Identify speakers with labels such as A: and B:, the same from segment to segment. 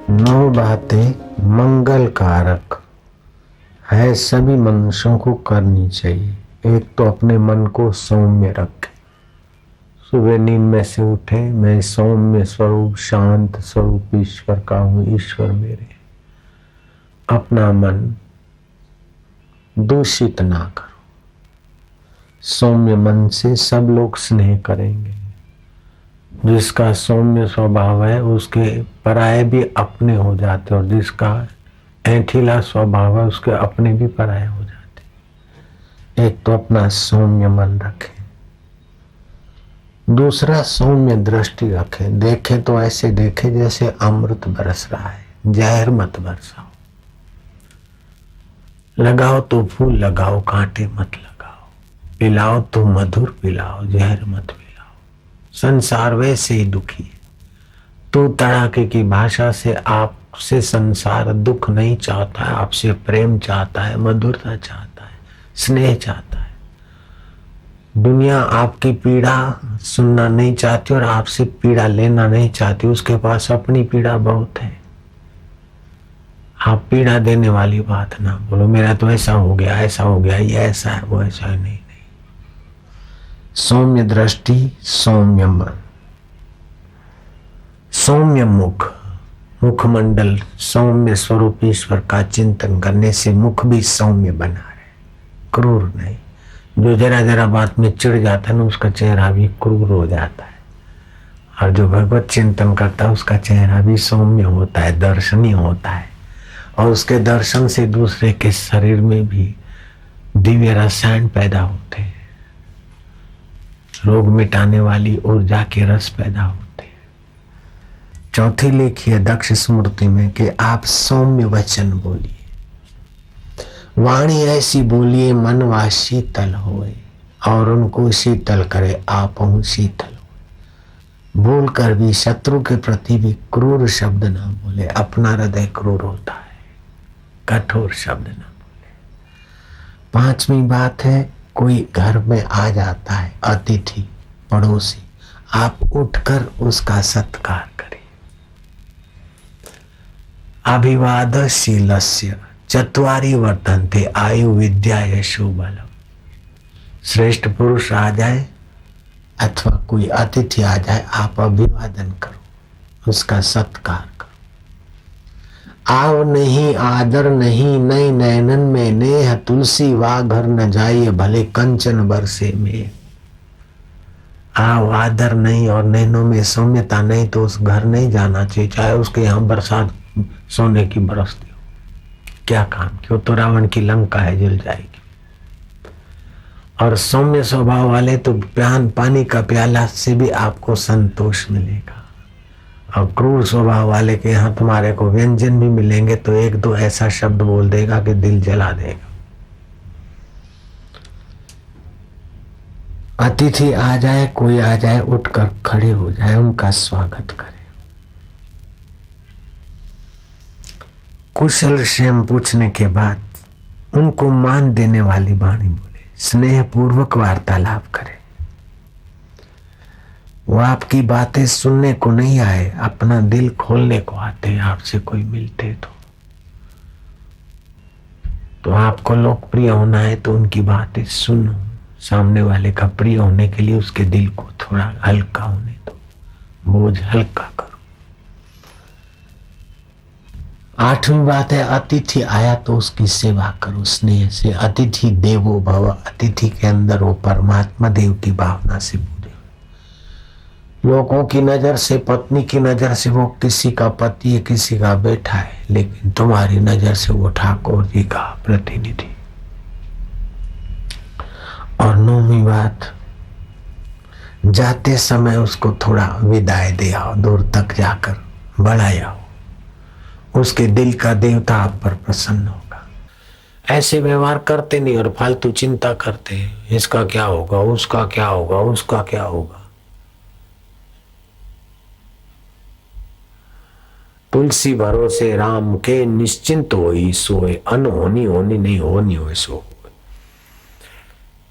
A: नौ बातें मंगल कारक है, सभी मनुष्यों को करनी चाहिए। एक तो अपने मन को सौम्य रखे। सुबह नींद में से उठे, मैं सौम्य स्वरूप शांत स्वरूप ईश्वर का हूँ, ईश्वर मेरे। अपना मन दूषित ना करो। सौम्य मन से सब लोग स्नेह करेंगे। जिसका सौम्य स्वभाव है उसके पराये भी अपने हो जाते, और जिसका ऐंठीला स्वभाव है उसके अपने भी पराये हो जाते। एक तो अपना सौम्य मन रखे, दूसरा सौम्य दृष्टि रखे। देखे तो ऐसे देखे जैसे अमृत बरस रहा है, जहर मत बरसाओ। लगाओ तो फूल लगाओ, कांटे मत लगाओ। पिलाओ तो मधुर पिलाओ, जहर मत पिलाओ। संसार वैसे ही दुखी है। तू तड़ाके की भाषा से आपसे संसार दुख नहीं चाहता है, आपसे प्रेम चाहता है, मधुरता चाहता है, स्नेह चाहता है। दुनिया आपकी पीड़ा सुनना नहीं चाहती और आपसे पीड़ा लेना नहीं चाहती। उसके पास अपनी पीड़ा बहुत है। आप पीड़ा देने वाली बात ना बोलो। मेरा तो ऐसा हो गया, ऐसा हो गया, ये ऐसा है, वो ऐसा है। नहीं। सौम्य दृष्टि, सौम्य मन, सौम्य मुख, मुखमंडल सौम्य स्वरूप ईश्वर का चिंतन करने से मुख भी सौम्य बना रहे, क्रूर नहीं। जो जरा जरा बात में चिढ़ जाता है ना, उसका चेहरा भी क्रूर हो जाता है। और जो भगवत चिंतन करता है उसका चेहरा भी सौम्य होता है, दर्शनीय होता है। और उसके दर्शन से दूसरे के शरीर में भी दिव्य रसायन पैदा होते हैं, रोग मिटाने वाली ऊर्जा के रस पैदा होते हैं। चौथी लिखी है दक्ष स्मृति में कि आप सौम्य वचन बोलिए, वाणी ऐसी बोलिए मन वा शीतल होए, और उनको शीतल करे आप हूं शीतल होए। बोल कर भी शत्रु के प्रति भी क्रूर शब्द ना बोले। अपना हृदय क्रूर होता है, कठोर शब्द ना बोले। पांचवी बात है, कोई घर में आ जाता है अतिथि पड़ोसी, आप उठकर उसका सत्कार करें। अभिवादशीलस्य चत्वारि वर्तन्ते आयु विद्या यशो बलम। श्रेष्ठ पुरुष आ जाए अथवा कोई अतिथि आ जाए, आप अभिवादन करो, उसका सत्कार करो। आव नहीं आदर नहीं, नई नैनन में नेह, तुलसी वा घर न जाइए भले कंचन बरसे में। आव आदर नहीं और नैनों में सौम्यता नहीं तो उस घर नहीं जाना चाहिए, चाहे उसके यहाँ बरसात सोने की बरसती हो। क्या काम, क्यों तो रावण की लंका है, जल जाएगी। और सौम्य स्वभाव वाले तो पानी का प्याला से भी आपको संतोष मिलेगा। और क्रूर स्वभाव वाले के यहाँ तुम्हारे को व्यंजन भी मिलेंगे तो एक दो ऐसा शब्द बोल देगा कि दिल जला देगा। अतिथि आ जाए, कोई आ जाए, उठकर खड़े हो जाए, उनका स्वागत करें। कुशल क्षेम पूछने के बाद उनको मान देने वाली वाणी बोले, स्नेह पूर्वक वार्तालाप करें। वो आपकी बातें सुनने को नहीं आए, अपना दिल खोलने को आते हैं। आपसे कोई मिलते तो आपको लोकप्रिय होना है तो उनकी बातें सुनो। सामने वाले का प्रिय होने के लिए उसके दिल को थोड़ा हल्का होने दो, बोझ हल्का करो। आठवीं बात है, अतिथि आया तो उसकी सेवा करो स्नेह से। अतिथि देवो भव, अतिथि के अंदर वो परमात्मा देव की भावना से पूरे। लोगों की नजर से, पत्नी की नजर से वो किसी का पति है, किसी का बेटा है, लेकिन तुम्हारी नजर से वो ठाकुर जी का प्रतिनिधि। और नौवीं बात, जाते समय उसको थोड़ा विदाई दे आओ, दूर तक जाकर बढ़ाए आओ। उसके दिल का देवता आप पर प्रसन्न होगा। ऐसे व्यवहार करते नहीं और फालतू चिंता करते हैं, इसका क्या होगा, उसका क्या होगा, उसका क्या होगा। तुलसी भरोसे राम के निश्चिंत होई सोए, अनहोनी होनी नहीं, होनी हो सो।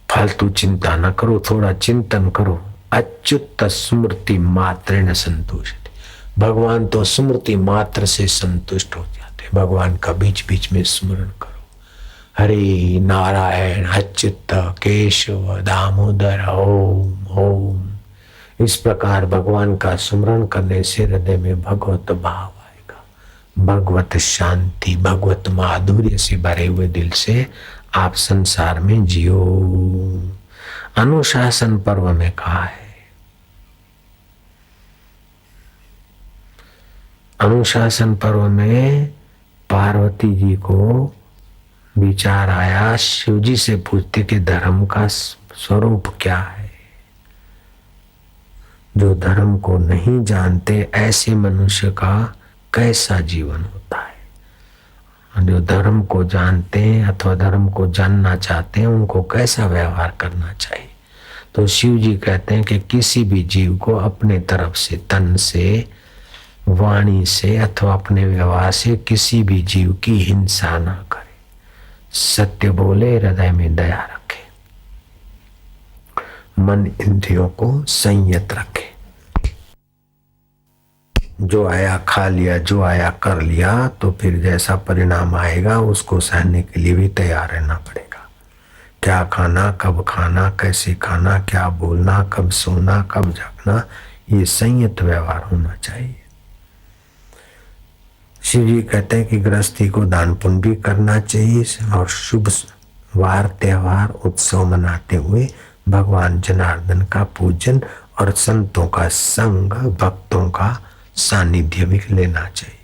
A: फालतू चिंता न करो, थोड़ा चिंतन करो। अच्युत स्मृति मात्रेण संतोषति। भगवान तो स्मृति मात्र से संतुष्ट हो जाते। भगवान का बीच बीच में स्मरण करो, हरि नारायण अच्युत केशव दामोदर ओम ओम। इस प्रकार भगवान का स्मरण करने से हृदय में भगवत भाव आएगा, भगवत शांति, भगवत माधुर्य से भरे हुए दिल से आप संसार में जियो। अनुशासन पर्व में कहा है, अनुशासन पर्व में पार्वती जी को विचार आया, शिव जी से पूछते कि धर्म का स्वरूप क्या है। जो धर्म को नहीं जानते ऐसे मनुष्य का कैसा जीवन होता है, और जो धर्म को जानते हैं अथवा धर्म को जानना चाहते हैं उनको कैसा व्यवहार करना चाहिए। तो शिव जी कहते हैं कि किसी भी जीव को अपने तरफ से, तन से, वाणी से अथवा अपने व्यवहार से किसी भी जीव की हिंसा ना करे, सत्य बोले, हृदय में दया रखे, मन इंद्रियों को संयत रखे। जो आया खा लिया, जो आया कर लिया, तो फिर जैसा परिणाम आएगा उसको सहने के लिए भी तैयार रहना पड़ेगा। क्या खाना, कब खाना, कैसे खाना, क्या बोलना, कब सोना, कब जागना, ये संयत व्यवहार होना चाहिए। शिव जी कहते हैं कि गृहस्थी को दान पुण्य भी करना चाहिए और शुभ वार, त्योहार, उत्सव मनाते हुए भगवान जनार्दन का पूजन और संतों का संग, भक्तों का सानिध्य भी लेना चाहिए।